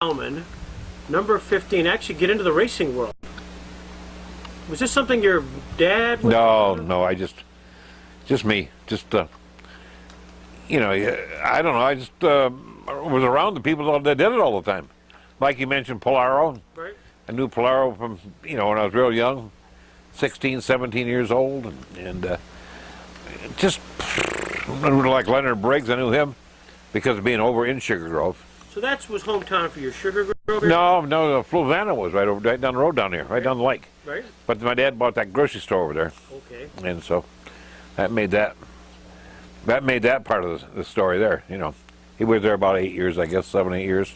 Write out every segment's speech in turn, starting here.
Hellman, number 15, actually get into the racing world? Was this something your dad was doing? No, just me. You know, I don't know, I just was around the people that did it all the time. Like you mentioned, Polaro. Right. I knew Polaro from, you know, when I was real young, 16, 17 years old, and just like Leonard Briggs, I knew him because of being over in Sugar Grove. So that was hometown for your Sugar Grove? No, Fluvanna was right down the road down here, right down the lake. Right. But my dad bought that grocery store over there. Okay. And so that made that part of the story there, you know. He was there about 8 years, I guess, 7, 8 years.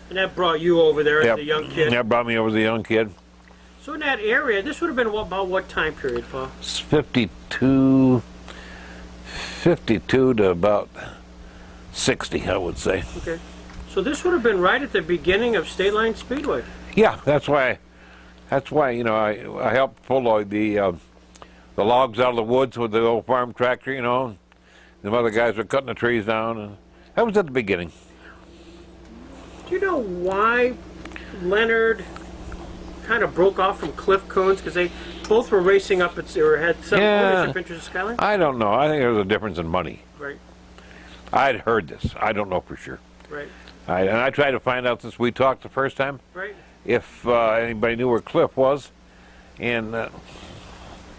And that brought you over there as a young kid? That brought me over as a young kid. So in that area, this would have been about what time period, Paul? It's 52 to about 60, I would say. Okay. So this would have been right at the beginning of State Line Speedway? Yeah, that's why, you know, I helped pull the logs out of the woods with the old farm tractor, you know. The other guys were cutting the trees down, and that was at the beginning. Do you know why Leonard kind of broke off from Cliff Coons? Because they both were racing up or had some ownership interest in Skyline? I don't know. I think there was a difference in money. Right. I'd heard this. I don't know for sure. Right. And I tried to find out since we talked the first time. Right. If anybody knew where Cliff was, and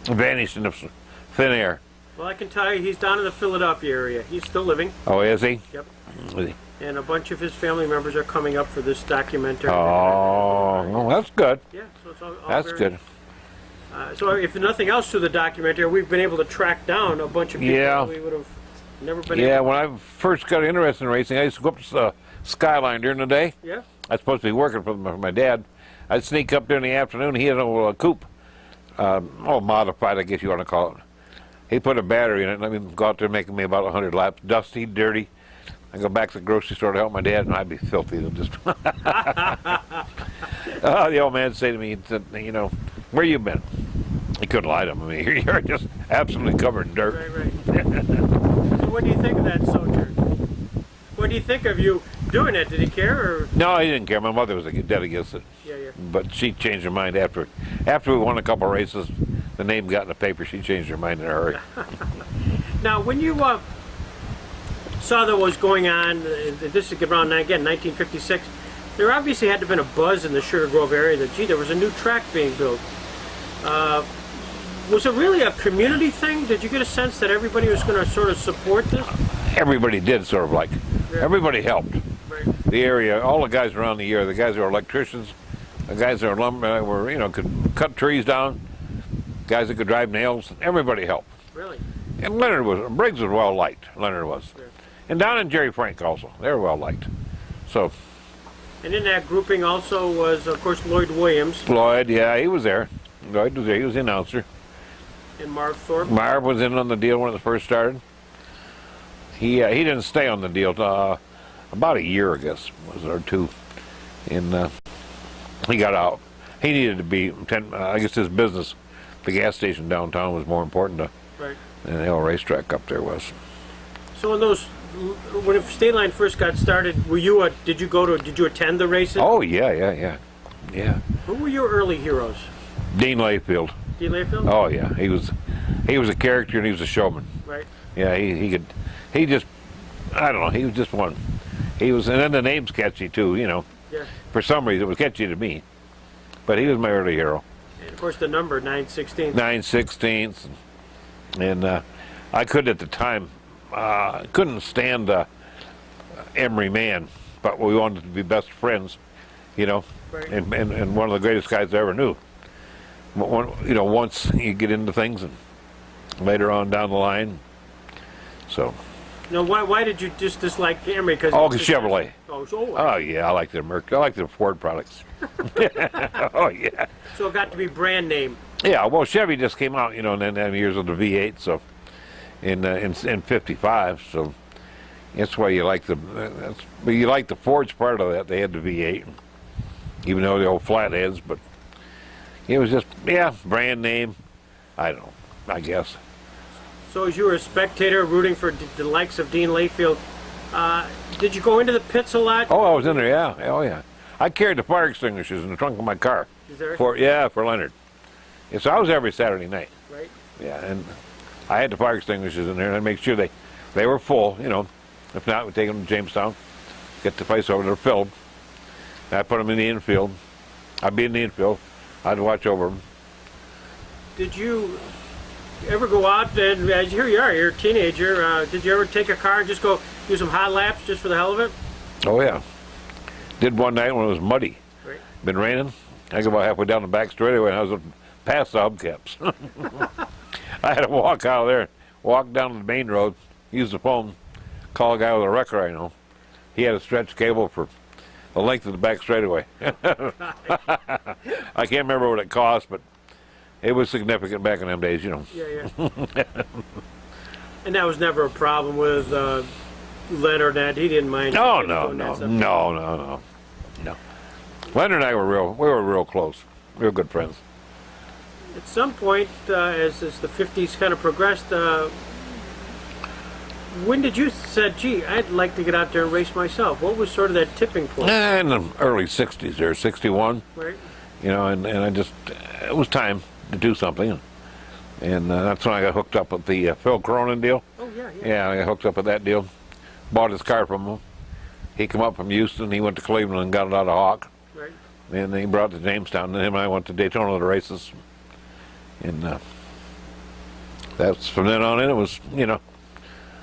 vanished in the thin air. Well, I can tell you he's down in the Philadelphia area. He's still living. Oh, is he? Yep. Is he? And a bunch of his family members are coming up for this documentary. Oh, well, that's good. Yeah, so it's all That's very, good. So if nothing else through the documentary, we've been able to track down a bunch of people that we would have never been able to. Yeah, when I first got interested in racing, I used to go up to Skyline during the day. Yeah. I was supposed to be working for my dad. I'd sneak up there in the afternoon. He had a coupe, modified, I guess you want to call it. He put a battery in it, and let me go out there making me about 100 laps, dusty, dirty. I go back to the grocery store to help my dad, and I'd be filthy. Just the old man would say to me, you know, where you been? He couldn't lie to him. I mean, you're just absolutely covered in dirt. Right. So what do you think of that sojourn? What do you think of you doing it? Did he care? Or? No, he didn't care. My mother was dead against it. Yeah. But she changed her mind after we won a couple of races. The name got in the paper. She changed her mind in a hurry. Now, when you saw that was going on, this is around, again, 1956, there obviously had to have been a buzz in the Sugar Grove area that, gee, there was a new track being built. Was it really a community thing? Did you get a sense that everybody was going to sort of support this? Everybody did, sort of like. Yeah. Everybody helped. Right. The area, all the guys around the area, the guys who were electricians, the guys who were you know, could cut trees down, guys that could drive nails, everybody helped. Really? And Briggs was well liked, Leonard was. Yeah. And Don and Jerry Frank also, they were well liked. So. And in that grouping also was, of course, Lloyd Williams. Lloyd, yeah, he was there. Lloyd was there, he was the announcer. And Marv Thorpe. Marv was in on the deal when it first started. He didn't stay on the deal about a year, I guess, was it, or two. And he got out. He needed to be, I guess his business, the gas station downtown was more important than the old racetrack up there was. So in those, when State Line first got started, were you did you attend the races? Oh, yeah. Who were your early heroes? Dean Layfield. Dean Layfield? Oh, yeah. He was a character and he was a showman. Right. Yeah, he just, I don't know, he was just one. And then the name's catchy too, you know. Yeah. For some reason, it was catchy to me. But he was my early hero. And of course the number, 9/16. 9/16. And I could at the time, couldn't stand Emery Mann, but we wanted to be best friends, you know. Right. And one of the greatest guys I ever knew. You know, once you get into things and later on down the line. So. Now, why did you just dislike Emery? Oh, Chevrolet. Oh, yeah, I like the Mercury. I like the Ford products. Oh, yeah. So it got to be brand name. Yeah, well, Chevy just came out, you know, in the years of the V8, so in 55, so that's why you like the Ford's part of that. They had the V8, even though the old flatheads, but it was just, yeah, brand name. I don't know, I guess. So as you were a spectator rooting for the likes of Dean Layfield, did you go into the pits a lot? Oh, I was in there, yeah. Oh, yeah. I carried the fire extinguishers in the trunk of my car. Is there? For Leonard. Yeah, so I was every Saturday night. Right. Yeah, and I had the fire extinguishers in there, and I'd make sure they were full. You know, if not, we'd take them to Jamestown, get the place over there filled. And I put them in the infield. I'd be in the infield. I'd watch over them. Did you ever go out and, as here you are, you're a teenager, did you ever take a car and just go do some hot laps just for the hell of it? Oh yeah, did one night when it was muddy. Right. Been raining. I go about halfway down the back straightaway, and I was past the hubcaps. I had to walk out of there, walk down the main road, use the phone, call a guy with a wrecker I know. He had a stretched cable for the length of the back straightaway. I can't remember what it cost, but it was significant back in them days, you know. Yeah, yeah. And that was never a problem with Leonard, that he didn't mind. No. Leonard and I were real close. We were good friends. At some point, as the 50s kind of progressed, when did you said, gee, I'd like to get out there and race myself? What was sort of that tipping point? In the early 60s there, 61. Right. You know, and I just, it was time to do something. And that's when I got hooked up with the Phil Cronin deal. Oh, yeah. Yeah, I got hooked up with that deal. Bought his car from him. He come up from Houston. He went to Cleveland and got it out of Hawk. Right. And he brought it to Jamestown. And him and I went to Daytona to races. And that's from then on in. It was, you know.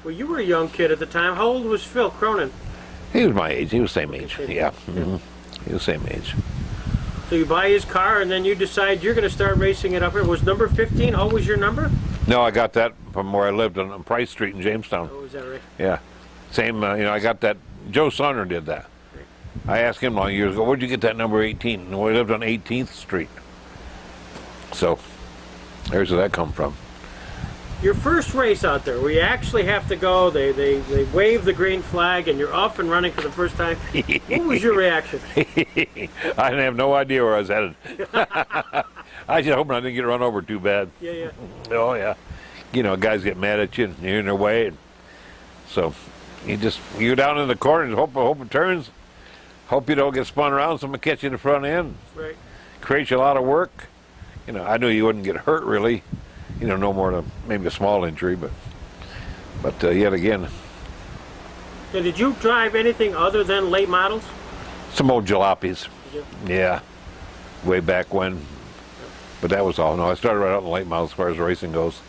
Well, you were a young kid at the time. How old was Phil Cronin? He was my age. He was same age. Yeah. Mm-hmm. He was same age. So you buy his car, and then you decide you're going to start racing it up here. Was number 15 always your number? No, I got that from where I lived on Price Street in Jamestown. Oh, is that right? Yeah. Same, you know, I got that. Joe Sonner did that. Right. I asked him long years ago, where'd you get that number 18? And we lived on 18th Street. So, there's where that come from. Your first race out there, where you actually have to go, they wave the green flag, and you're off and running for the first time. What was your reaction? I didn't have no idea where I was headed. I just hope I didn't get run over too bad. Yeah, yeah. Oh, yeah. You know, guys get mad at you, and you're in their way. And so, you down in the corner and hope it turns. Hope you don't get spun around, someone catch you in the front end. Right. Creates you a lot of work. You know, I knew you wouldn't get hurt, really. You know, no more than maybe a small injury, but yet again. And did you drive anything other than late models? Some old jalopies. Did you? Yeah, way back when. But that was all. No, I started right out in the late models as far as racing goes.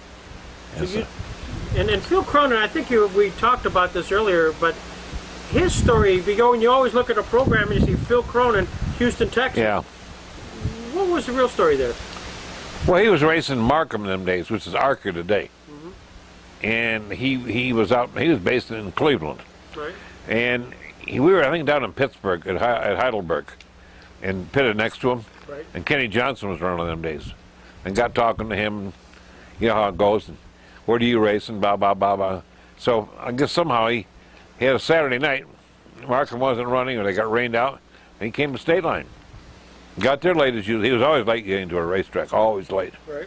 And Phil Cronin, I think we talked about this earlier, but his story, you always look at a program and you see Phil Cronin, Houston, Texas. Yeah. What was the real story there? Well, he was racing Markham in them days, which is Arca today. Mm-hmm. And he was based in Cleveland. Right. And we were, I think, down in Pittsburgh at Heidelberg and pitted next to him. Right. And Kenny Johnson was running them days. And got talking to him, you know how it goes, and where do you race, and blah, blah, blah, blah. So I guess somehow he had a Saturday night. Markham wasn't running, or they got rained out, and he came to State Line. Got there late as usual. He was always late getting to a racetrack, always late. Right.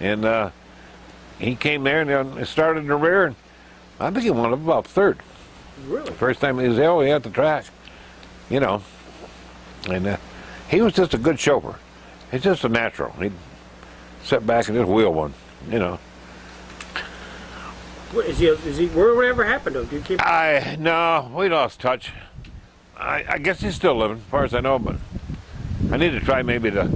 And he came there and started in the rear, and I think he won about third. Really? First time he was at the track, you know. And he was just a good chauffeur. He's just a natural. He'd sit back and just wheel one, you know. Is he? Whatever happened to him? Do you keep? No, we lost touch. I guess he's still living, as far as I know, but I need to try maybe to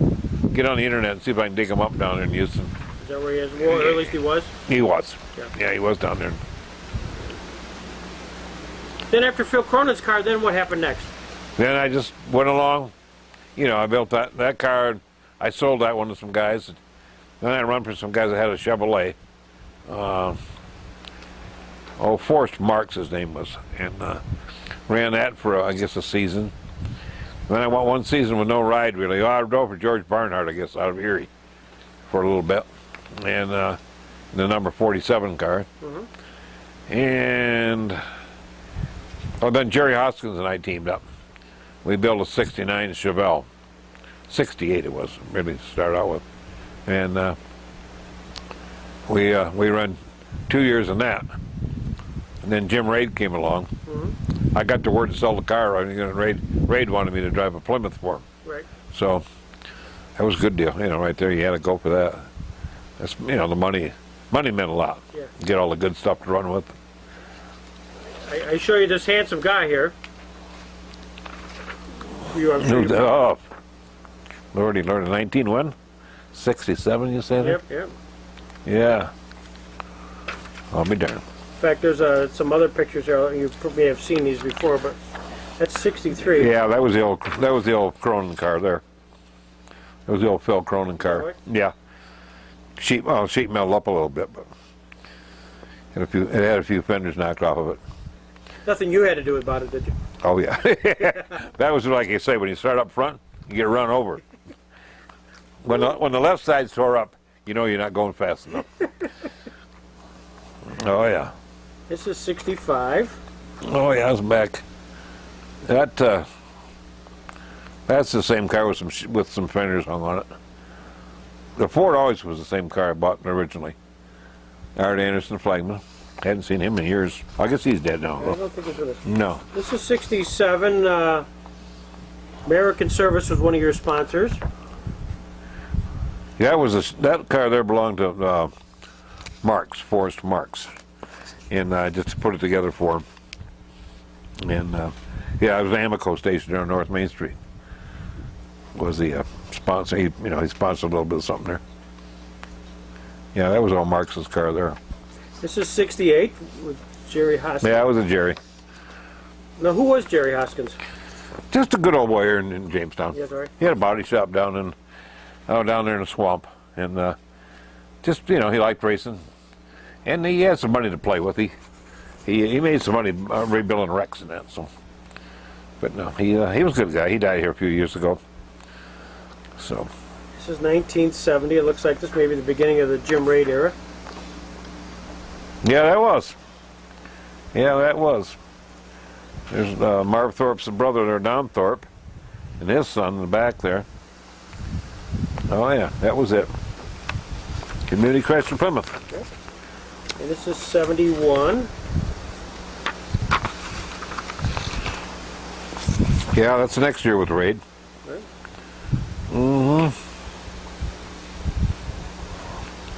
get on the internet and see if I can dig him up down there in Houston. Is that where he is? Or at least he was? He was. Yeah, he was down there. Then after Phil Cronin's car, then what happened next? Then I just went along. You know, I built that car. I sold that one to some guys. Then I run for some guys that had a Chevrolet. Forrest Marks, his name was. And ran that for, I guess, a season. Then I went one season with no ride, really. I drove for George Barnhart, I guess, out of Erie for a little bit. And the number 47 car. Mm-hmm. And then Jerry Hoskins and I teamed up. We built a 69 Chevelle. 68 it was, really, to start out with. And we ran 2 years in that. And then Jim Raid came along. Mm-hmm. I got the word to sell the car. Raid wanted me to drive a Plymouth for him. Right. So that was a good deal. Right there, you had to go for that. That's the money. Money meant a lot. Yeah. Get all the good stuff to run with. I show you this handsome guy here. Oh, Lordy, 19 when? 67, you said? Yep. Yeah. I'll be darned. In fact, there's some other pictures there. You may have seen these before, but that's 63. Yeah, that was the old Cronin car there. That was the old Phil Cronin car. Really? Yeah. Sheet metal up a little bit, but it had a few fenders knocked off of it. Nothing you had to do about it, did you? Oh yeah. That was like you say, when you start up front, you get run over. When the left side's tore up, you're not going fast enough. Oh yeah. This is 65. Oh yeah, it's back. That's the same car with some fenders hung on it. The Ford always was the same car I bought originally. Art Anderson, flagman. Hadn't seen him in years. I guess he's dead now. I don't think it's with us. No. This is 67. American Service was one of your sponsors. Yeah, that car there belonged to Forrest Marks, and I just put it together for him. And I was an Amoco station there on North Main Street. Was the sponsor? He sponsored a little bit of something there. Yeah, that was all Marks's car there. This is 68 with Jerry Hoskins. Yeah, it was a Jerry. Now, who was Jerry Hoskins? Just a good old boy here in Jamestown. Yes, right. He had a body shop down there in the swamp, and he liked racing, and he had some money to play with. He made some money rebuilding wrecks and that. So, but no, he was a good guy. He died here a few years ago. So. This is 1970. It looks like this may be the beginning of the Jim Raid era. Yeah, that was. There's Marv Thorpe's brother there, Don Thorpe, and his son in the back there. Oh yeah, that was it. Community Chrysler Plymouth. Okay. And this is 71. Yeah, that's the next year with Raid. Right. Mm-hmm.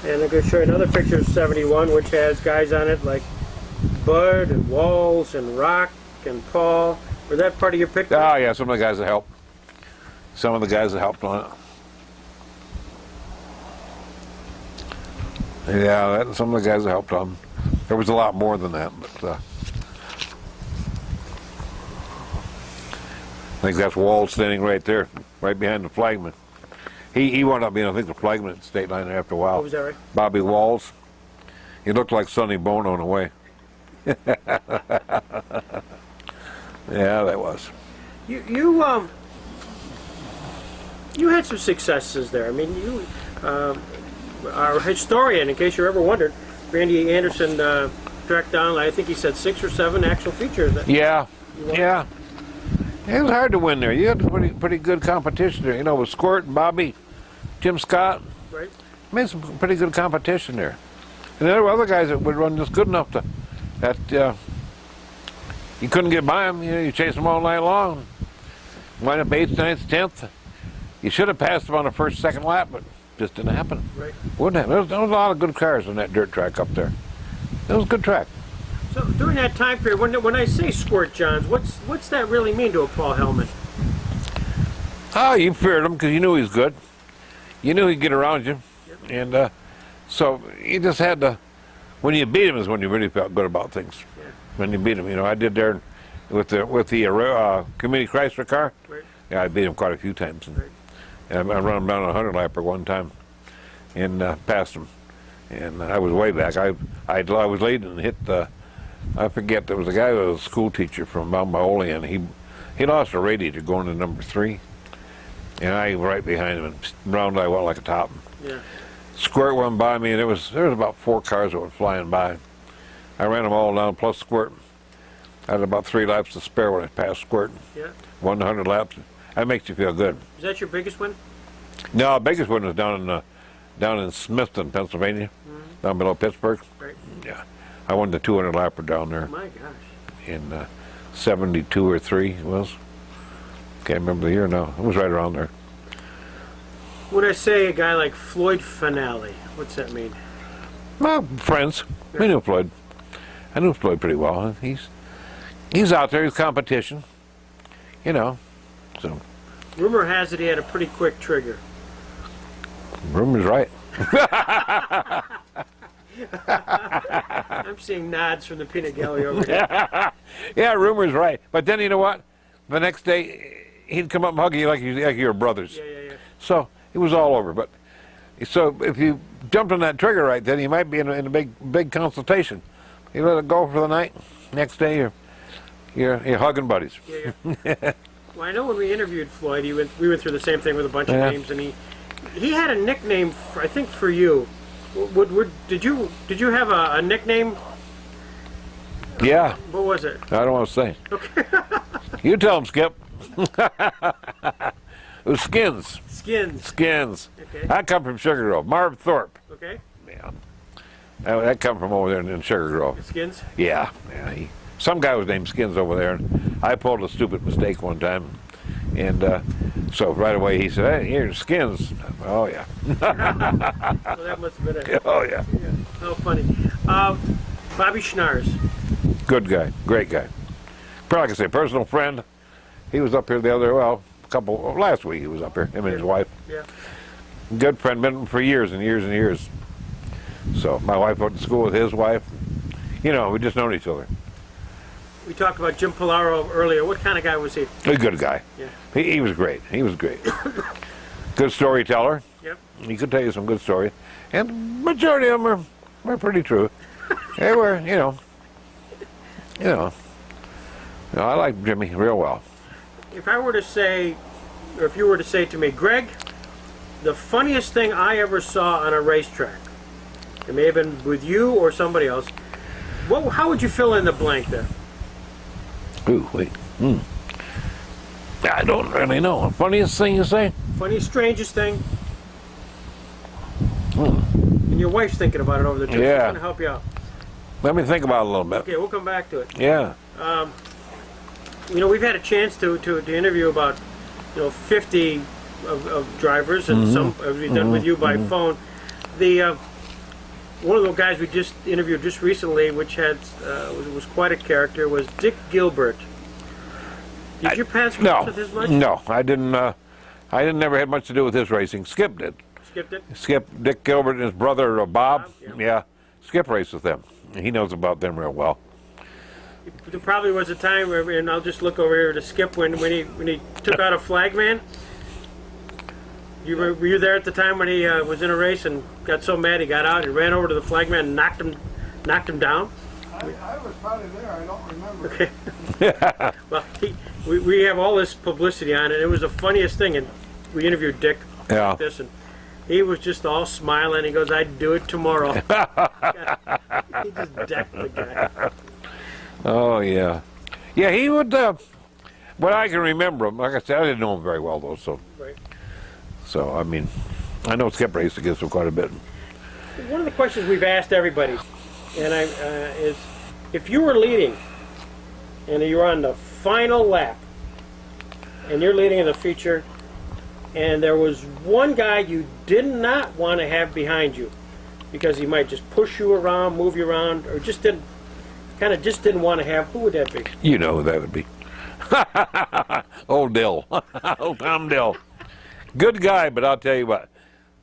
And I'm going to show you another picture of 71, which has guys on it like Bud and Walls and Rock and Paul. Was that part of your picture? Oh yeah, some of the guys that helped. Some of the guys that helped on it. Yeah, some of the guys that helped on. There was a lot more than that, but I think that's Walls standing right there, right behind the flagman. He wound up being, I think, the flagman at the state line after a while. Oh, was that right? Bobby Walls. He looked like Sonny Bono in a way. Yeah, that was. You had some successes there. I mean, you are a historian, in case you're ever wondered. Randy Anderson tracked down, I think he said 6 or 7 actual features. Yeah. It was hard to win there. You had pretty good competition there. With Squirt and Bobby, Jim Scott. Right. Made some pretty good competition there. And there were other guys that would run just good enough that you couldn't get by them. You chase them all night long. Wind up 8th, 9th, 10th. You should have passed them on the first, second lap, but just didn't happen. Right. Wouldn't have. There was a lot of good cars on that dirt track up there. It was a good track. So during that time period, when I say Squirt Johns, what's that really mean to a Paul Hellman? Oh, you feared him because you knew he was good. You knew he'd get around you. Yep. And so you just had to, when you beat him is when you really felt good about things. Yeah. When you beat him. I did there with the Community Chrysler car. Right. Yeah, I beat him quite a few times. And, Right. and I run him down a 100-lapper one time and passed him. And I was way back. I was late and hit the, I forget, there was a guy that was a school teacher from Mount Maoli, and he lost a radiator going to number 3. And I was right behind him, and round I went like a top. Yeah. Squirt went by me, and there was about 4 cars that went flying by. I ran them all down, plus Squirt. I had about 3 laps to spare when I passed Squirt. Yeah. Won the 100 laps. That makes you feel good. Is that your biggest win? No, the biggest one was down in Smithton, Pennsylvania, down below Pittsburgh. Right. Yeah, I won the 200 lapper down there. Oh my gosh. And 72 or 3 it was. Can't remember the year now. It was right around there. When I say a guy like Floyd Finale, what's that mean? Well, friends. We knew Floyd. I knew Floyd pretty well. He's out there. He's competition. You know. So. Rumor has it he had a pretty quick trigger. Rumor's right. I'm seeing nods from the peanut gallery over there. Yeah, rumor's right. But then you know what? The next day he'd come up and hug you like you were brothers. Yeah. So it was all over. But so if you jumped on that trigger right then, you might be in a big consultation. You let it go for the night. Next day you're hugging buddies. Yeah. Well, I know when we interviewed Floyd, we went through the same thing with a bunch of names, and he had a nickname, I think, for you. Did you have a nickname? Yeah. What was it? I don't want to say. Okay. You tell him, Skip. It was Skins. Skins. Okay. I come from Sugar Grove. Marv Thorpe. Okay. Yeah. I come from over there in Sugar Grove. Skins? Yeah. Some guy was named Skins over there, and I pulled a stupid mistake one time. And so right away he said, "Hey, here's Skins." Oh, yeah. Well, that must have been it. Oh, yeah. How funny. Bobby Schnars. Good guy. Great guy. Probably like I say, personal friend. He was up here last week he was up here, him and his wife. Yeah. Good friend, been for years and years and years. So my wife went to school with his wife. You know, we just known each other. We talked about Jim Polaro earlier. What kind of guy was he? A good guy. Yeah. He was great. He was great. Good storyteller. Yep. He could tell you some good stories. And majority of them were pretty true. They were, you know. I like Jimmy real well. If I were to say, or if you were to say to me, Greg, the funniest thing I ever saw on a racetrack, it may have been with you or somebody else, how would you fill in the blank there? Ooh, wait. I don't really know. Funniest thing you say? Funniest, strangest thing? And your wife's thinking about it over there too. Yeah. She's going to help you out. Let me think about it a little bit. Okay, we'll come back to it. Yeah. We've had a chance to interview about 50 of drivers, and some we've done with you by phone. The one of the guys we just interviewed just recently, which was quite a character, was Dick Gilbert. Did your paths cross with his much? No, I didn't. I didn't never had much to do with his racing. Skip did. Skipped it? Dick Gilbert and his brother Bob. Yeah. Yeah, Skip raced with them. He knows about them real well. There probably was a time where, and I'll just look over here to Skip when he took out a flagman. Were you there at the time when he was in a race and got so mad he got out and ran over to the flagman and knocked him down? I was probably there. I don't remember. Okay. Well, we have all this publicity on it. It was the funniest thing, and we interviewed Dick about this, and he was just all smiling. He goes, "I'd do it tomorrow." He just decked the guy. Oh yeah, yeah. He would. What I can remember him, like I said, I didn't know him very well though. So, Right. so I mean, I know Skip raced against him quite a bit. One of the questions we've asked everybody, and is, if you were leading, and you're on the final lap, and you're leading in the feature, and there was one guy you did not want to have behind you, because he might just push you around, move you around, or just didn't want to have, who would that be? You know who that would be. Old Dill. Old Tom Dill. Good guy, but I'll tell you what.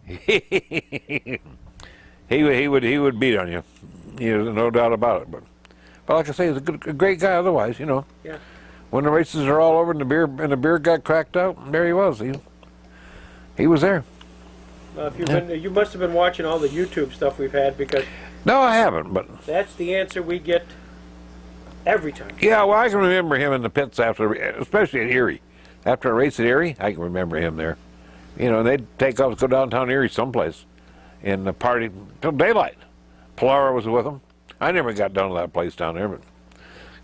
He would beat on you. There's no doubt about it. But like I say, he's a great guy otherwise, Yeah. When the races are all over and the beer got cracked out, there he was. He was there. You must have been watching all the YouTube stuff we've had, because No, I haven't, but that's the answer we get every time. yeah, well, I can remember him in the pits after, especially at Erie. After a race at Erie, I can remember him there. They'd take off, go downtown Erie someplace, and party till daylight. Polaro was with him. I never got down to that place down there, but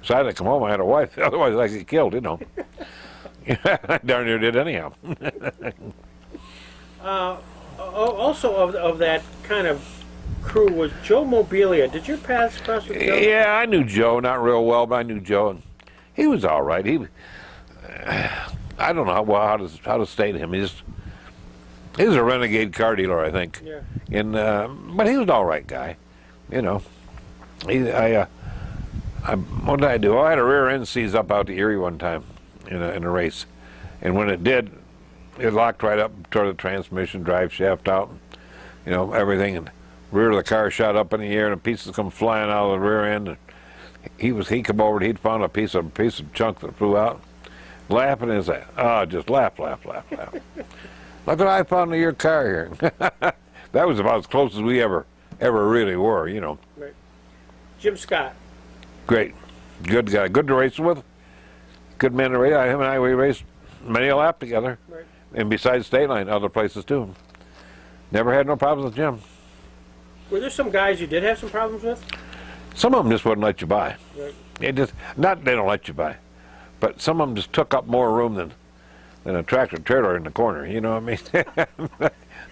so I had to come home. I had a wife, otherwise I get killed, I darn near did anyhow. Also of that kind of crew was Joe Mobilia. Did your paths cross with Joe? Yeah, I knew Joe, not real well, but I knew Joe. And He was all right. I don't know how to state him. He was a renegade car dealer, I think. Yeah. And but he was an all right guy, you know. What did I do? I had a rear end seize up out to Erie one time in a race, and when it did, it locked right up toward the transmission, drive shaft out, you know, everything, and rear of the car shot up in the air, and the pieces come flying out of the rear end. And he come over, and he'd found a piece of chunk that flew out, laughing his ass. Oh, just laugh. Look what I found in your car here. That was about as close as we ever really were, you know. Right. Jim Scott. Great, good guy, good to race with, good man to race. Him and I, we raced many a lap together, Right. and besides State Line, other places too. Never had no problems with Jim. Were there some guys you did have some problems with? Some of them just wouldn't let you by. Right. It just not they don't let you by, but some of them just took up more room than a tractor trailer in the corner. You know what I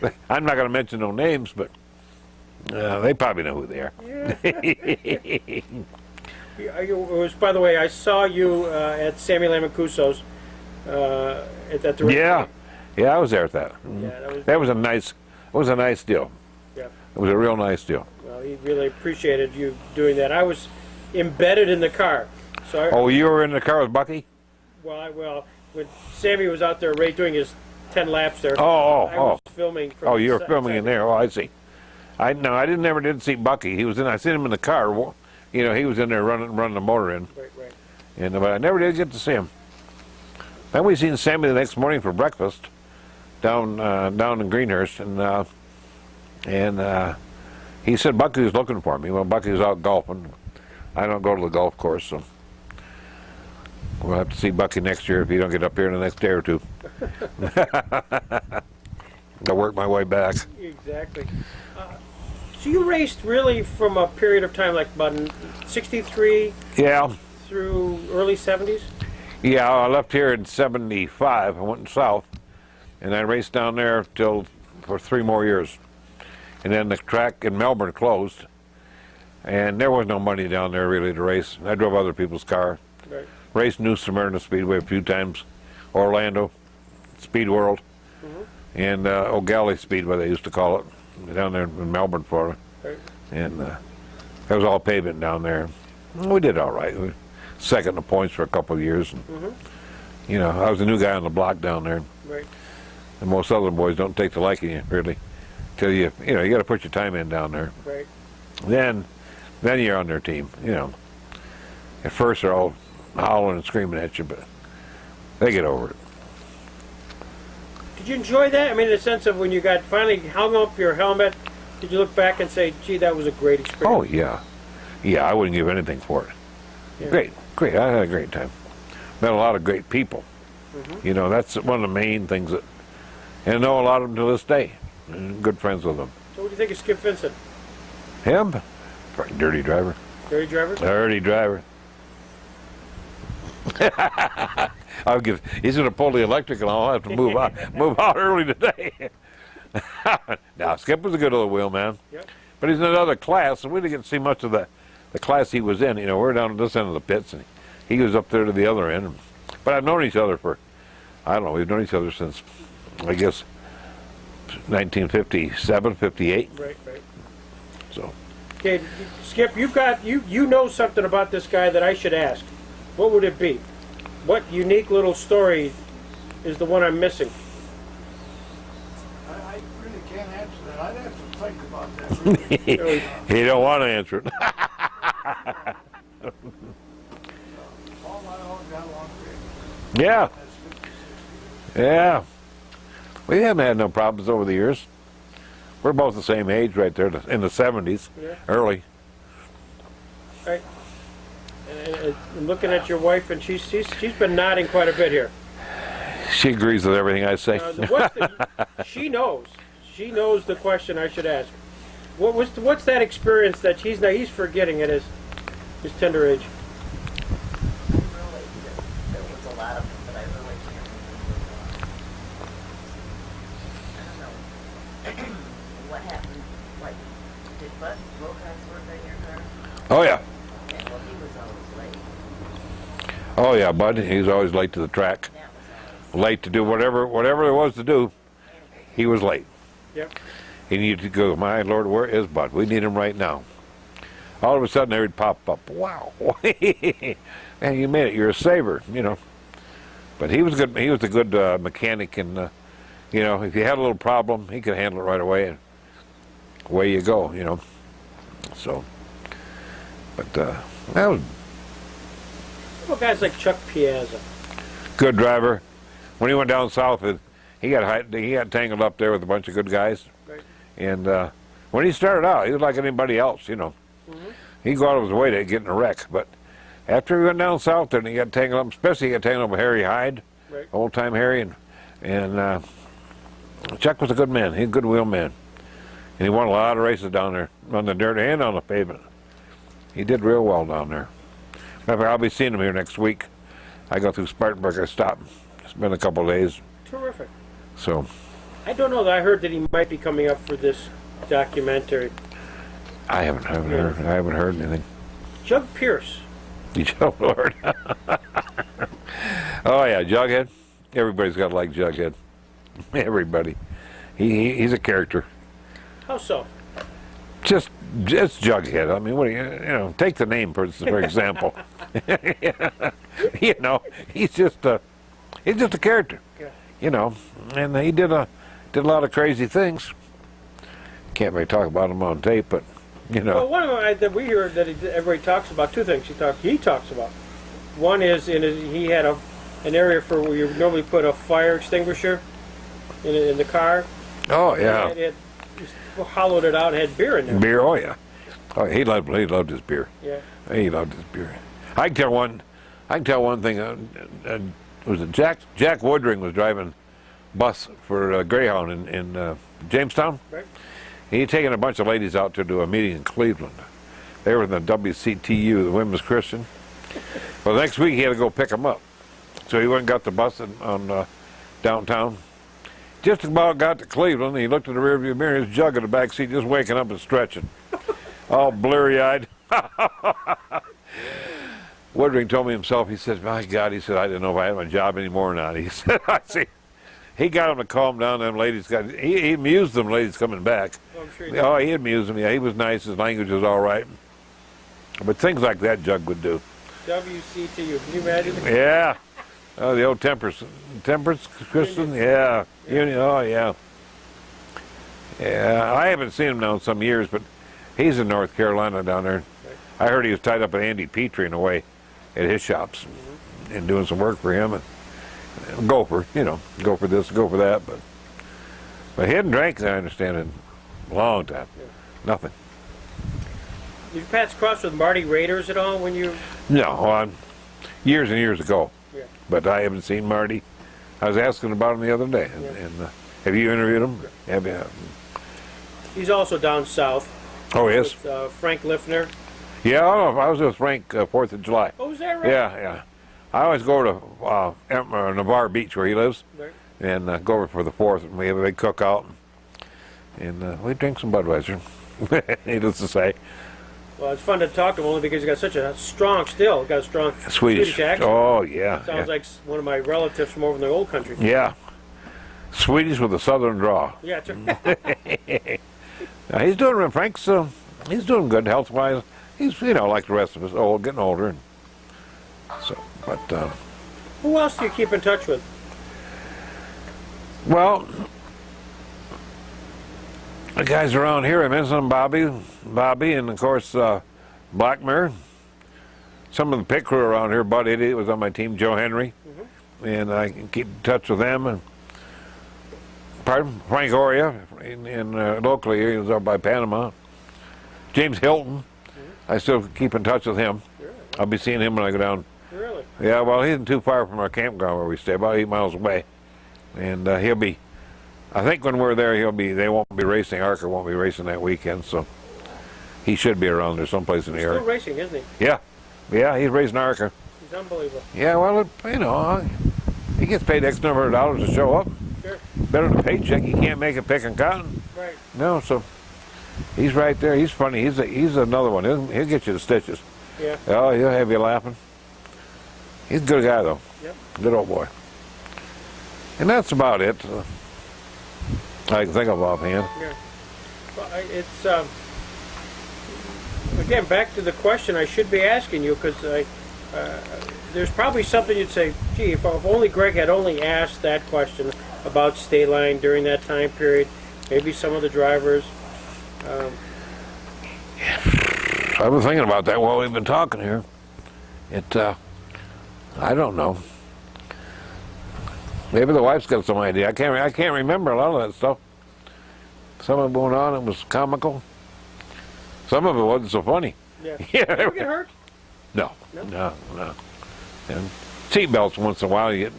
mean? I'm not going to mention no names, but they probably know who they are. Yeah. It was, by the way, I saw you at Sammy Lamacuso's at the Yeah, I was there at that. Yeah, That was a nice deal. Yeah. It was a real nice deal. Well, he really appreciated you doing that. I was embedded in the car, so Oh, you were in the car with Bucky? well, when Sammy was out there doing his 10 laps there, Oh. I was filming. From Oh, you were the filming in there. Oh, I see. I never did see Bucky. He was in. I seen him in the car. You know, he was in there running the motor in. Right. And but I never did get to see him. Then we seen Sammy the next morning for breakfast down in Greenhurst, and he said Bucky was looking for me. Well, Bucky was out golfing. I don't go to the golf course, so we'll have to see Bucky next year if he don't get up here in the next day or two. I'll work my way back. Exactly. So you raced really from a period of time like about 63 Yeah. through early 70s? Yeah, I left here in 75. I went south, and I raced down there for 3 more years. And then the track in Melbourne closed, and there was no money down there really to race. I drove other people's car. Right. Raced New Smyrna Speedway a few times, Orlando, Speed World, and O'Galley Speedway, they used to call it, down there in Melbourne, Florida. Right. And that was all pavement down there. We did all right. We second in the points for a couple of years. And, you know, I was a new guy on the block down there. Right. And most other boys don't take the liking to you, really, till you got to put your time in down there. Right. Then you're on their team. You know, at first they're all howling and screaming at you, but they get over it. Did you enjoy that? I mean, in the sense of when you finally hung up your helmet, did you look back and say, gee, that was a great experience? Oh yeah, I wouldn't give anything for it. Yeah. Great. I had a great time. Met a lot of great people. You know, that's one of the main things and I know a lot of them to this day. And good friends with them. So what do you think of Skip Vincent? Him, dirty driver. Dirty driver? Dirty driver. He's going to pull the electric, and I'll have to move out early today. Now, Skip was a good little wheel man, Yep. but he's in another class, and we didn't get to see much of the class he was in. You know, we're down at this end of the pits, and he was up there to the other end. But I've known each other we've known each other since, I guess, 1957, 58. Right. So. Okay, Skip, you know something about this guy that I should ask. What would it be? What unique little story is the one I'm missing? I really can't answer that. I'd have to think about that. Really. He don't want to answer it. All my own got along great. Yeah. That's 56. Yeah. We haven't had no problems over the years. We're both the same age right there, in the 70s, Yeah. early. Right. I'm looking at your wife, and she's been nodding quite a bit here. She agrees with everything I say. She knows. She knows the question I should ask. What's that experience that he's forgetting at his tender age? Really, there was a lot of them, but I really can't remember. I don't know. What happened? Like, did Bud Wilcox work on your car? Oh, yeah. Yeah, well, he was always late. Oh yeah, Bud. He was always late to the track. That was always. Late to do whatever there was to do. He was late. Yep. He needed to go. My Lord, where is Bud? We need him right now. All of a sudden, there he'd pop up. Wow, man, you made it. You're a saver, you know. But he was good. He was a good mechanic, and you know, if you had a little problem, he could handle it right away, and away you go, you know. So, but that was Well, guys like Chuck Piazza. good driver. When he went down south, he got tangled up there with a bunch of good guys. Right. And when he started out, he was like anybody else, you know. He'd go out of his way to get in a wreck. But after he went down south there and he got tangled up, especially he got tangled up with Harry Hyde, Right. old-time Harry, and Chuck was a good man. He was a good wheel man. And he won a lot of races down there, on the dirt and on the pavement. He did real well down there. Matter of fact, I'll be seeing him here next week. I go through Spartanburg, I stop. It's been a couple of days. Terrific. So, I don't know. I heard that he might be coming up for this documentary. I haven't heard anything. Jug Pierce. Oh, Lord. Oh, yeah, Jughead. Everybody's got to like Jughead. Everybody. He's a character. How so? Just Jughead. I mean, what do you know, take the name, for example. You know, he's just a character. Yeah. You know, and he did a lot of crazy things. Can't really talk about him on tape, but you know. Well, one of them that we hear that everybody talks about, two things he talks about. One is he had an area for where you normally put a fire extinguisher in the car. Oh yeah. And it just hollowed it out and had beer in there. Beer. Oh yeah. Oh, he loved his beer. Yeah. He loved his beer. I can tell one thing. Was it Jack Woodring was driving bus for Greyhound in Jamestown. Right. He'd taken a bunch of ladies out to do a meeting in Cleveland. They were in the WCTU, the Women's Christian. Well, the next week he had to go pick them up. So he went and got the bus on downtown. Just about got to Cleveland, he looked in the rearview mirror, his jug in the back seat, just waking up and stretching. All bleary-eyed. Woodring told me himself, he said, my God, he said, I didn't know if I had my job anymore or not. He said, I see. He got them to calm down, them ladies. He amused them ladies coming back. Oh, I'm sure he Oh, he amused them. Yeah, he was nice. His language was all right. But things like that Jug would do. WCTU. Can you imagine? Yeah. Oh, the old Temperance Christian. Yeah. Oh, yeah. Yeah. I haven't seen him now in some years, but he's in North Carolina down there. I heard he was tied up with Andy Petrie in a way at his shops and doing some work for him. And gopher, you know, go for this, go for that. But he hadn't drank, I understand, in a long time. Yeah. Nothing. Did you pass across with Marty Raiders at all when you? No, years and years ago. Yeah. But I haven't seen Marty. I was asking about him the other day. And have you interviewed him? Yeah. Have you? He's also down south. Oh, yes. With, Frank Lifner. Yeah, I was with Frank 4th of July. Oh, is that right? Yeah. I always go to Navarre Beach where he lives Right. and go over for the 4th. And we have a big cookout. And we drink some Budweiser, needless to say. Well, it's fun to talk to him only because he's got such a strong still. Got a strong Swedish accent. Oh, yeah. Sounds like one of my relatives from over in the old country. Yeah. Swedish with a southern draw. Yeah, it's right. He's doing, Frank's, he's doing good health-wise. He's, you know, like the rest of us, getting older. And so, but, Who else do you keep in touch with? well, the guys around here, I mentioned Bobby, and of course, Blackmare. Some of the pit crew around here, Bud Idiot was on my team, Joe Henry, and I can keep in touch with them. And Frank Oria, locally here, he was up by Panama. James Hilton, I still keep in touch with him. Really? I'll be seeing him when I go down. Really? Yeah, well, he isn't too far from our campground where we stay, about 8 miles away. And he'll be, I think when we're there, they won't be racing, Arca won't be racing that weekend, so he should be around there someplace in the He's area. still racing, isn't he? Yeah, he's racing Arca. He's unbelievable. Yeah, well, you know, he gets paid X number of dollars to show up. Sure. Better than a paycheck. He can't make it picking cotton. Right. No, so he's right there. He's funny. He's another one. He'll get you the stitches. Yeah. Oh, he'll have you laughing. He's a good guy, though. Yep. Good old boy. And that's about it. I can think of offhand. Yeah. Well, it's again back to the question I should be asking you, because there's probably something you'd say, gee, if only Greg had only asked that question about State Line during that time period, maybe some of the drivers. I've been thinking about that while we've been talking here. I don't know. Maybe the wife's got some idea. I can't remember a lot of that stuff. Some of it going on, it was comical. Some of it wasn't so funny. Yeah. Yeah. Ever get hurt? No. And seatbelts once in a while, you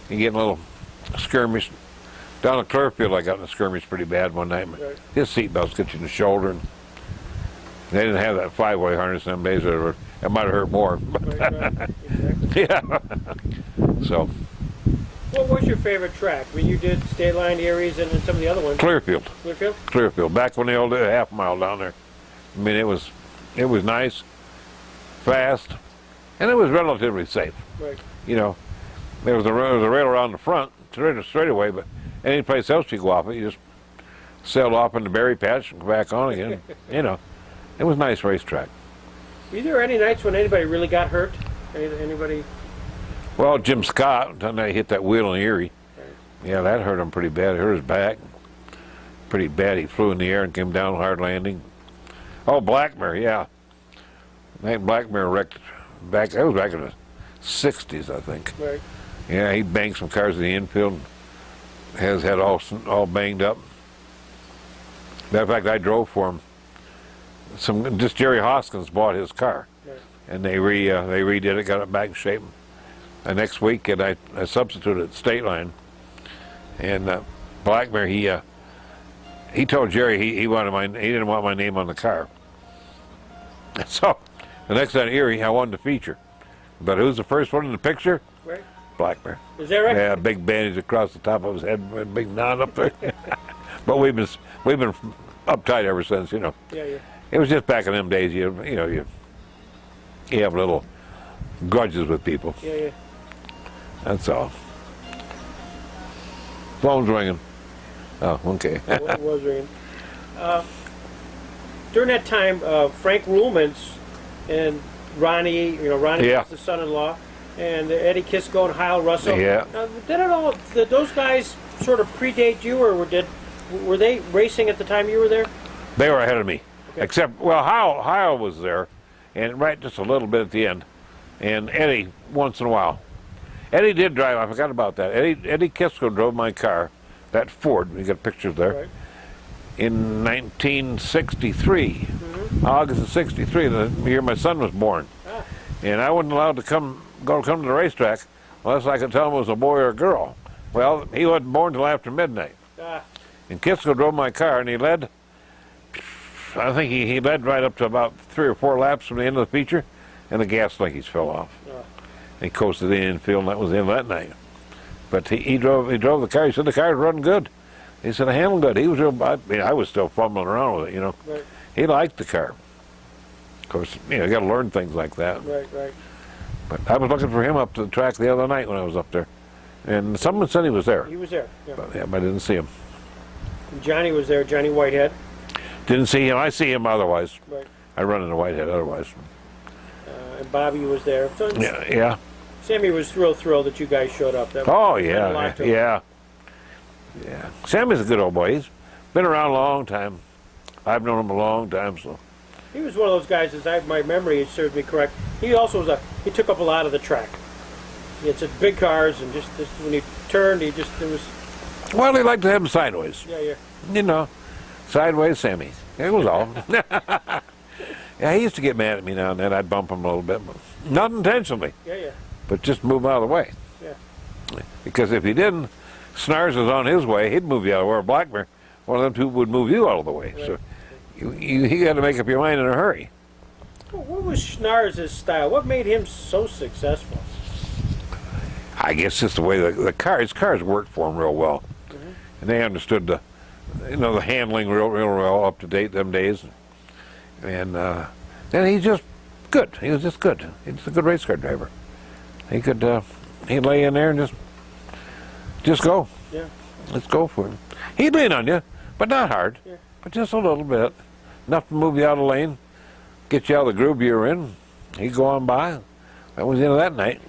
get a little skirmish. Down at Clearfield, I got in a skirmish pretty bad one night. Right. His seatbelts get you in the shoulder, and they didn't have that 5-way harness in them days. It might have hurt more. Right. Exactly. Yeah. So. What was your favorite track? I mean, you did State Line, Erie's, and then some of the other ones. Clearfield. Clearfield? Back when they all did a half mile down there. I mean, it was nice, fast, and it was relatively safe. Right. You know, there was a rail around the front, straight away, but any place else you go off it, you just sailed off in the berry patch and go back on again. You know, it was a nice racetrack. Were there any nights when anybody really got hurt? Anybody? Well, Jim Scott, then they hit that wheel in Erie. Right. Yeah, that hurt him pretty bad. It hurt his back pretty bad. He flew in the air and came down hard landing. Oh, Blackmere, yeah. I think Blackmere wrecked back. That was back in the 60s, I think. Right. Yeah, he banged some cars in the infield. Has had all banged up. Matter of fact, I drove for him. Just Jerry Hoskins bought his car, Right. and they redid it, got it back in shape. The next week, and I substituted at State Line, and Blackmere, he told Jerry he didn't want my name on the car. So the next time Erie, I wanted to feature, but who's the first one in the picture? Right. Blackmere. Is that right? Yeah, big bandage across the top of his head, a big knot up there. But we've been uptight ever since, you know. Yeah, yeah. It was just back in them days, you have little grudges with people. Yeah, yeah. That's all. Phone's ringing. Oh, okay. What was ringing? During that time, Frank Ruhlman's and Ronnie, Ronnie Yeah. was the son-in-law, and Eddie Kisco and Hyle Russell. Yeah. Did those guys sort of predate you, or were they racing at the time you were there? They were ahead of me. Okay. Except, well, Hyle was there, and right just a little bit at the end, and Eddie once in a while. Eddie did drive. I forgot about that. Eddie Kisco drove my car, that Ford. We got pictures there. Right. In 1963, August of '63, the year my son was born, Ah. and I wasn't allowed to come to the racetrack unless I could tell him it was a boy or a girl. Well, he wasn't born till after midnight, Ah. and Kisco drove my car, and he led. I think he led right up to about 3 or 4 laps from the end of the feature, and the gas linkies fell off. Ah. He coasted the infield, and that was the end of that night. But he drove the car. He said the car was running good. He said I handled good. He was real. I was still fumbling around with it, Right. He liked the car. Of course, you got to learn things like that. Right. But I was looking for him up to the track the other night when I was up there, and someone said he was there, He was there. Yeah. but I didn't see him. And Johnny was there. Johnny Whitehead. Didn't see him. I see him otherwise. Right. I run into Whitehead otherwise. And Bobby was there. So Yeah. Sammy was real thrilled that you guys showed up. That Oh meant a lot to him. yeah. Sammy's a good old boy. He's been around a long time. I've known him a long time, so. He was one of those guys, as my memory serves me correct. He also he took up a lot of the track. He had such big cars, and just when he turned, it was. Well, he liked to have him sideways. Yeah. Sideways Sammy. It was all. Yeah, he used to get mad at me now and then. I'd bump him a little bit, but not intentionally, Yeah. but just move him out of the way. Yeah. Because if he didn't, Snars was on his way, he'd move you out of the way. Blackmere, one of them two would move you out of the way. Right. So you got to make up your mind in a hurry. Well, what was Schnars' style? What made him so successful? I guess just the way his cars worked for him real well, and they understood the handling real well, up to date them days, and then he's just good. He was just good. He's a good race car driver. He could he'd lay in there and just go. Yeah. Let's go for it. He'd lean on you, but not hard. Yeah. But just a little bit. Enough to move you out of the lane, get you out of the groove you were in. He'd go on by. That was the end of that night.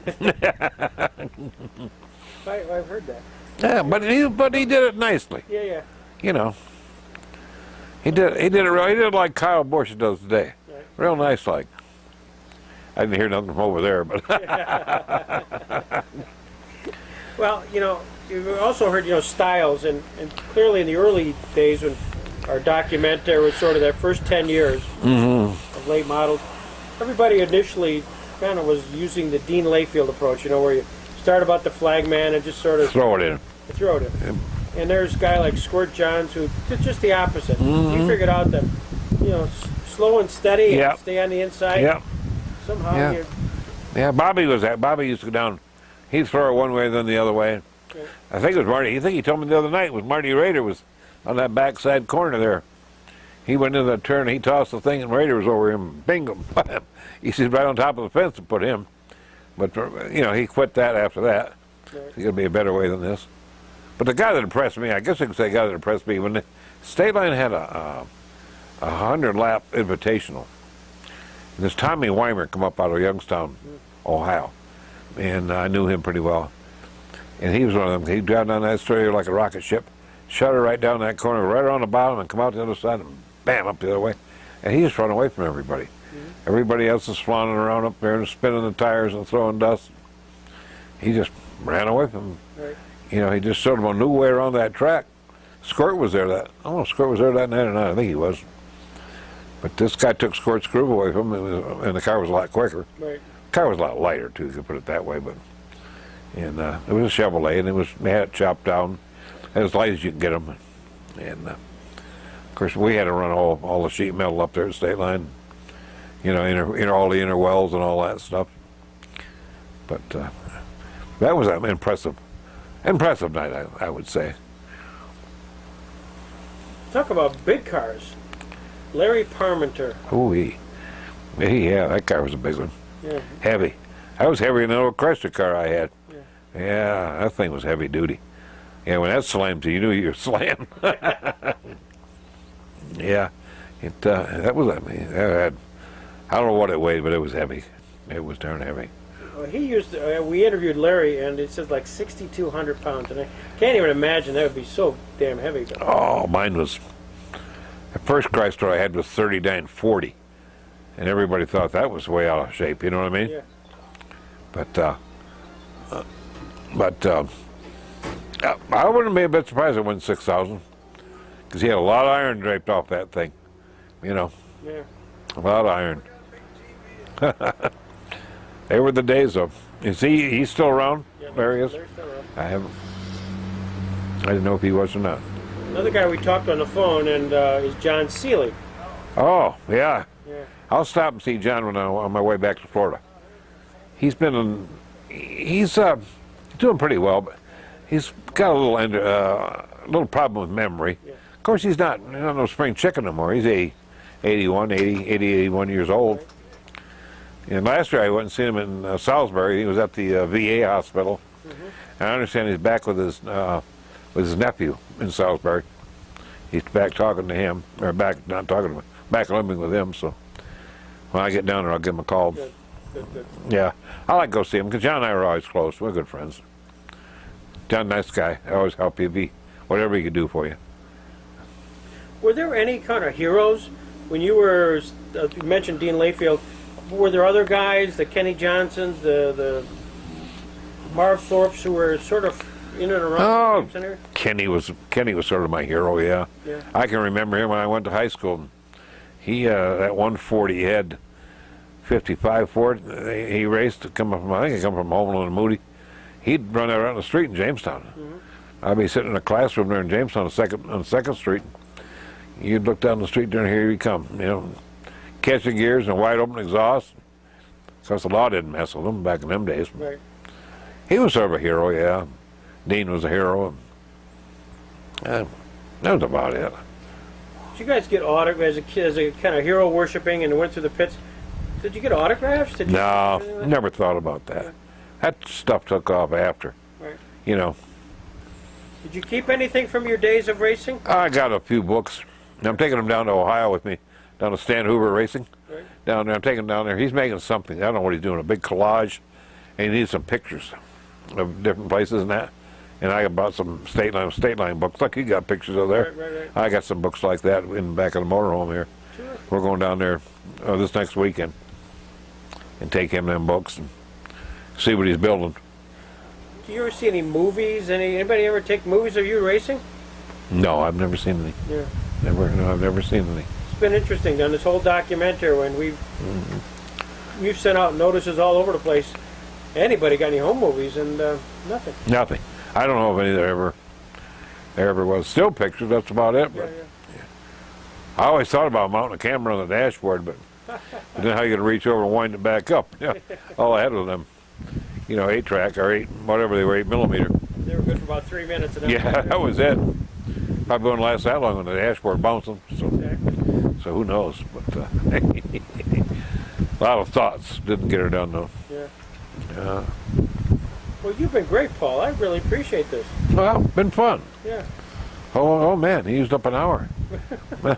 I've heard that. Yeah, but he did it nicely. Yeah, yeah. You know. He did it like Kyle Busch does today. Right. Real nice like. I didn't hear nothing from over there, but Well, you know, you've also heard, you know, styles, and clearly in the early days when our documentary was sort of that first 10 years of late models, everybody initially kind of was using the Dean Layfield approach, you know, where you start about the flagman and just sort of throw it in. throw it in. And there's a guy like Squirt Johns who did just the opposite. He figured out that, you know, slow and steady Yep. and stay on the inside. Yep. Somehow Yeah. you Yeah, Bobby was that. Bobby used to go down. He'd throw it one way, then the other way. Yeah. I think it was Marty. I think he told me the other night was Marty Rader was on that backside corner there. He went into that turn. He tossed the thing, and Rader was over him. Bingo! He said right on top of the fence to put him. But you know, he quit that after that. Right. There's gonna be a better way than this. But the guy that impressed me, I guess I could say, the guy that impressed me when the State Line had a 100-lap invitational. And this Tommy Weimer come up out of Youngstown, Ohio, and I knew him pretty well. And he was one of them. He'd drive down that straight like a rocket ship, shut her right down that corner, right around the bottom, and come out the other side, and bam, up the other way. And he just run away from everybody. Everybody else is flaunting around up there and spinning the tires and throwing dust. He just ran away from them. right. You know, he just showed them a new way around that track. Squirt was there that, I don't know if Squirt was there that night or not. I think he was. But this guy took Squirt's groove away from him, and the car was a lot quicker. Right. The car was a lot lighter, too, you could put it that way. But it was a Chevrolet, and they had it chopped down as light as you can get them. And, of course, we had to run all the sheet metal up there at State Line. You know, all the inner wells and all that stuff. But that was an impressive night, I would say. Talk about big cars. Larry Parmenter. Ooh, yeah, that car was a big one. Yeah. Heavy. That was heavier than the old Chrysler car I had. Yeah. Yeah, that thing was heavy duty. Yeah, when that slammed you, knew you were slammed. Yeah, that was, I mean, I don't know what it weighed, but it was heavy. It was darn heavy. Well, he used to, we interviewed Larry, and it says like 6,200 pounds, and I can't even imagine that would be so damn heavy. But Oh, mine was, the first Chrysler I had was 3940, and everybody thought that was way out of shape, you know what I mean? yeah. But I wouldn't be a bit surprised if it went 6,000, because he had a lot of iron draped off that thing, you know, Yeah. a lot of iron. They were the days of. Is he's still around? Yeah, Larry is? Larry's still around. I didn't know if he was or not. Another guy we talked on the phone and is John Seeley. Oh, yeah. Yeah. I'll stop and see John when I'm on my way back to Florida. He's doing pretty well, but he's got a little problem with memory. Yeah. Of course, he's not no spring chicken no more. He's 81 years old. And last year I went and seen him in Salisbury. He was at the VA hospital. And I understand he's back with his nephew in Salisbury. He's back talking to him, or not talking to him, back living with him. So when I get down there, I'll give him a call. Good. Good. Yeah, I like to go see him because John and I are always close. We're good friends. John, nice guy. I always help you be whatever he could do for you. Were there any kind of heroes when you were? You mentioned Dean Layfield. Were there other guys, the Kenny Johnsons, the Marv Thorpes, who were sort of in and around Oh, the center? Kenny was sort of my hero. Yeah, Yeah. I can remember him when I went to high school. He that 140 he had 55 Ford. He raced to come up from, I think he come from Homeland and Moody. He'd run out on the street in Jamestown. I'd be sitting in a classroom there in Jamestown on Second Street. You'd look down the street there and here he'd come, you know, catching gears and wide open exhaust. Of course, the law didn't mess with him back in them days. Right. He was sort of a hero, yeah. Dean was a hero. That was about it. Did you guys get autographs as a kid, as a kind of hero worshiping, and went through the pits? Did you get autographs? Did you, No, never thought about that. That stuff took off after. Right. You know, Did you keep anything from your days of racing? I got a few books. I'm taking them down to Ohio with me, down to Stan Hoover Racing. Right. Down there, I'm taking him down there. He's making something. I don't know what he's doing, a big collage, and he needs some pictures of different places and that. And I bought some state line books. Look, you got pictures of there. Right. I got some books like that in the back of the motorhome here. Sure. We're going down there this next weekend and take him them books and see what he's building. Do you ever see any movies? Anybody ever take movies of you racing? No, I've never seen any. Yeah. No, I've never seen any. It's been interesting on this whole documentary when we've sent out notices all over the place. Anybody got any home movies? And nothing. Nothing. I don't know if any there ever was. Still pictures, that's about it. But Yeah. I always thought about mounting a camera on the dashboard, but then how you gonna reach over and wind it back up? Yeah. All I had was them, 8-track or 8, whatever they were, 8mm. They were good for about 3 minutes. And Yeah, that was it. Probably wouldn't last that long on the dashboard bouncing. Exactly. So who knows? But a lot of thoughts. Didn't get her done though. Yeah. Well, you've been great, Paul. I really appreciate this. Well, been fun. Yeah. Oh man, he used up an hour. Well,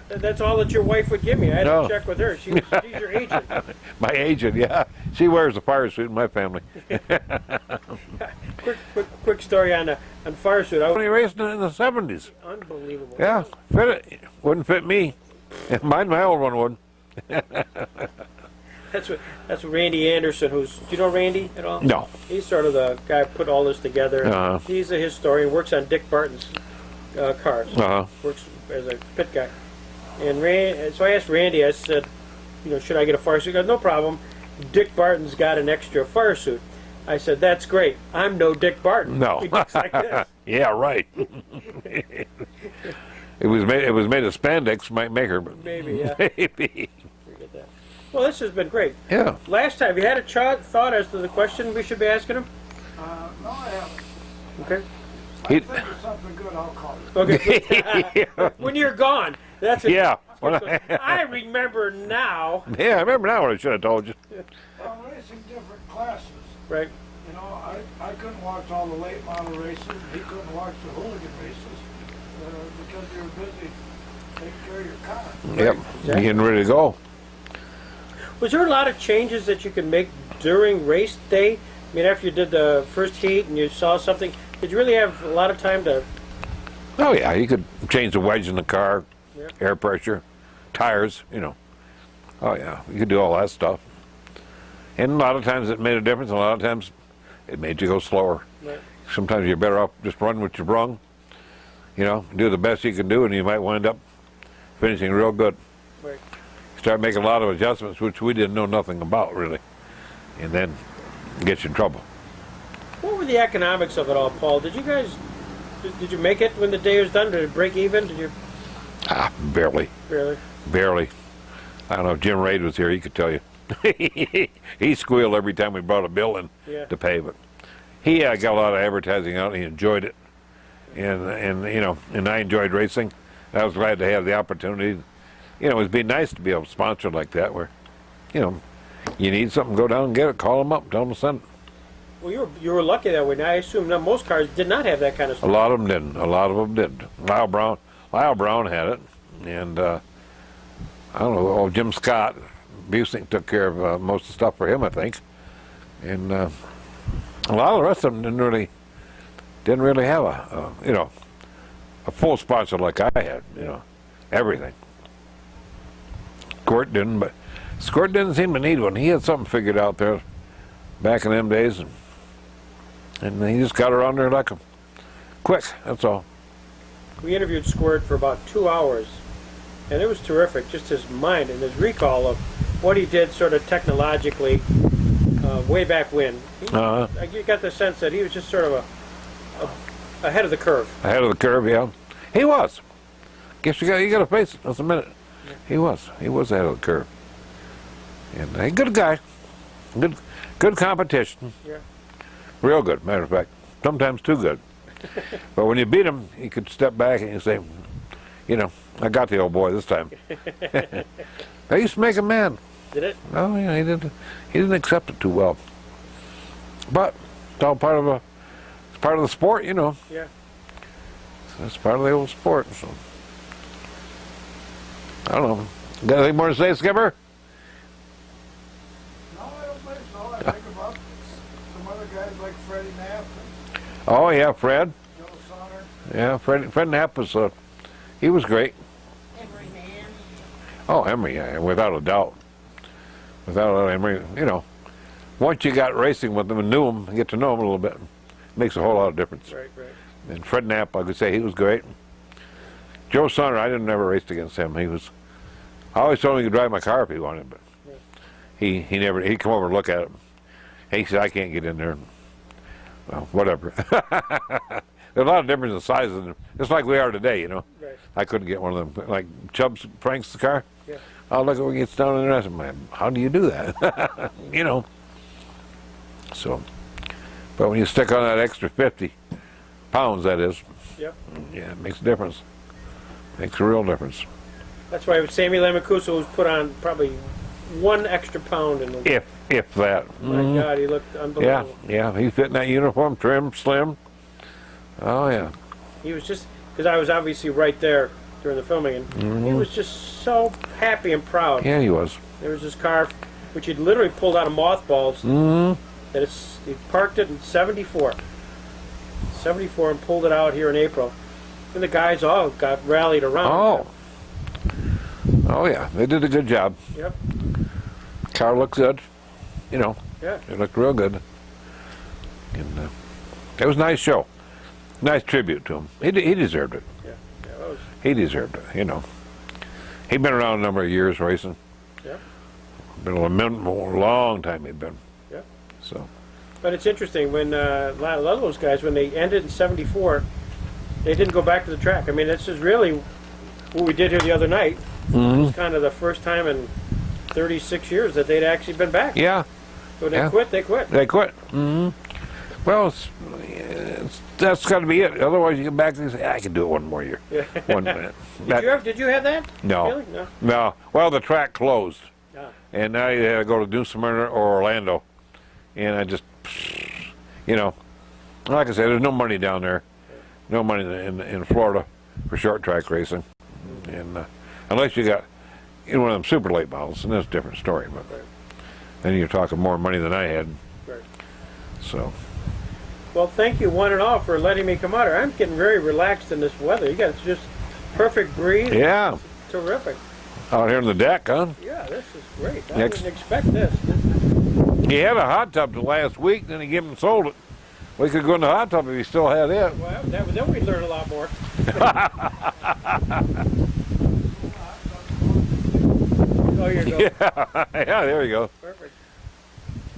that's all that your wife would give me. I had No. to check with her. She's your agent. My agent, yeah. She wears a fire suit in my family. Quick story on fire suit. When he raced in the 70s. Unbelievable. Yeah, fit it. Wouldn't fit me. My old one would. That's what Randy Anderson, do you know Randy at all? No. He's sort of the guy who put all this together. Uh-huh. He's a historian, works on Dick Barton's cars. Uh-huh. Works as a pit guy. And so I asked Randy, I said, should I get a fire suit? He goes, no problem. Dick Barton's got an extra fire suit. I said, that's great. I'm no Dick Barton. No. He looks like this. Yeah, right. It was made of spandex, might make her, but Maybe, yeah. maybe. Forget that. Well, this has been great. Yeah. Last time, you had a thought as to the question we should be asking him? No, I haven't. Okay. I think of something good, I'll call you. Okay. When you're gone. That's it. Yeah. I remember now. Yeah, I remember now what I should have told you. I'm racing different classes. Right. I couldn't watch all the late model races. He couldn't watch the hooligan races because you were busy taking care of your car. Yep. You getting ready to go. Was there a lot of changes that you could make during race day? I mean, after you did the first heat and you saw something, did you really have a lot of time to... Oh yeah, you could change the wedge in the car, Yep. air pressure, tires, Oh yeah, you could do all that stuff. And a lot of times it made a difference, and a lot of times it made you go slower. Right. Sometimes you're better off just running what you brung, do the best you can do, and you might wind up finishing real good. Right. Start making a lot of adjustments, which we didn't know nothing about, really. And then get you in trouble. What were the economics of it all, Paul? Did you guys... Did you make it when the day was done? Did it break even? Did you... Barely. Really? Barely. I don't know if Jim Raid was here, he could tell you. He squealed every time we brought a bill in to pay, but he got a lot of advertising out, and he enjoyed it. And I enjoyed racing. I was glad to have the opportunity. It would be nice to be able to sponsor like that where, you need something, go down and get it, call them up, tell them to send it. Well, you were lucky that way. Now, I assume that most cars did not have that kind of A stuff. lot of them didn't. A lot of them did. Lyle Brown had it, and I don't know. Jim Scott, Busing took care of most of the stuff for him, I think, and a lot of the rest of them didn't really have a full sponsor like I had. Everything. Squirt didn't, but Squirt didn't seem to need one. He had something figured out there back in them days, and he just got around there like a quick. That's all. We interviewed Squirt for about 2 hours, and it was terrific. Just his mind and his recall of what he did sort of technologically way back when. You got the sense that he was just sort of ahead of the curve. Ahead of the curve, yeah. He was. Guess you got to face it. That's a minute. Yeah. He was ahead of the curve. And a good guy. Good competition. Yeah. Real good, matter of fact. Sometimes too good. But when you beat him, you could step back and you say, I got the old boy this time. I used to make him mad. Did it? Oh yeah, he didn't accept it too well. But it's all part of the sport, you know. Yeah. It's part of the old sport. So I don't know. Got anything more to say, Skipper? No, I don't think so. I think about some other guys like Freddie Knapp and Oh yeah, Fred. Joe Sonner. Yeah, Fred Knapp was he was great. Every man. Oh, Emery, yeah, without a doubt. Without a doubt, Emery, you know, once you got racing with them and knew them, get to know them a little bit, makes a whole lot of difference. Right. And Fred Knapp, I could say he was great. Joe Sonner, I didn't never raced against him. I always told him he could drive my car if he wanted, but he never. He'd come over and look at it. He said, I can't get in there. Well, whatever. There's a lot of difference in sizes, just like we are today, you know. Right. I couldn't get one of them. Like Chubb's Frank's car. Yeah. Oh, look what gets down in the rest of them. How do you do that? You know. So, but when you stick on that extra 50 pounds, that is, Yep. yeah, it makes a difference. Makes a real difference. That's why Sammy Lamacusa was put on probably 1 extra pound in the. If that. My God, he looked Yeah, unbelievable. yeah. He fit in that uniform, trim, slim. Oh yeah. He was just, because I was obviously right there during the filming, and he was just so happy and proud. Yeah, he was. There was this car, which he'd literally pulled out of mothballs. That he parked it in '74, and pulled it out here in April, and the guys all got rallied around. Oh. Oh yeah, they did a good job. Yep. Car looked good. You know, Yeah. it looked real good. And it was a nice show. Nice tribute to him. He deserved it. Yeah. That was. He deserved it, you know. He'd been around a number of years racing. Yeah. Been a long time he'd been. Yeah. So, But it's interesting when a lot of those guys, when they ended in '74, they didn't go back to the track. I mean, this is really what we did here the other night. It was kind of the first time in 36 years that they'd actually been back. yeah, So when they Yeah. quit, they quit. they quit. Well, that's got to be it. Otherwise, you come back and say, I can do it one more year. Yeah. One minute. Did you have that? No. Feeling? No. No. Well, the track closed. Ah. And now you had to go to New Smyrna or Orlando. And I just, you know, like I said, there's no money down there. No money in Florida for short track racing. And unless you got one of them super late models, and that's a different story. But Right. then you're talking more money than I had. Right. So, Well, thank you one and all for letting me come out here. I'm getting very relaxed in this weather. You got just perfect breeze. yeah, Terrific. out here on the deck, huh? Yeah, this is great. I Next- didn't expect this. He had a hot tub the last week, then he gave him sold it. We could go in the hot tub if he still had it. Well, then we'd learn a lot more. Oh, here you go. Yeah, yeah, there you go. Perfect.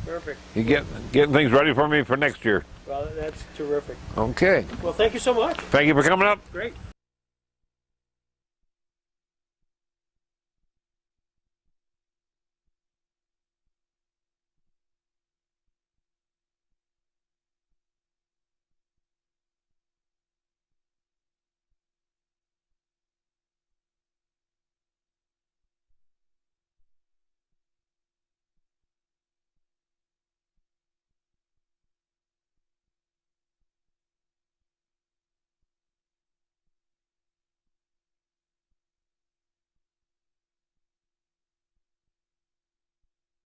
Perfect. You getting things ready for me for next year. Well, that's terrific. Okay. Well, thank you so much. Thank you for coming up. Great.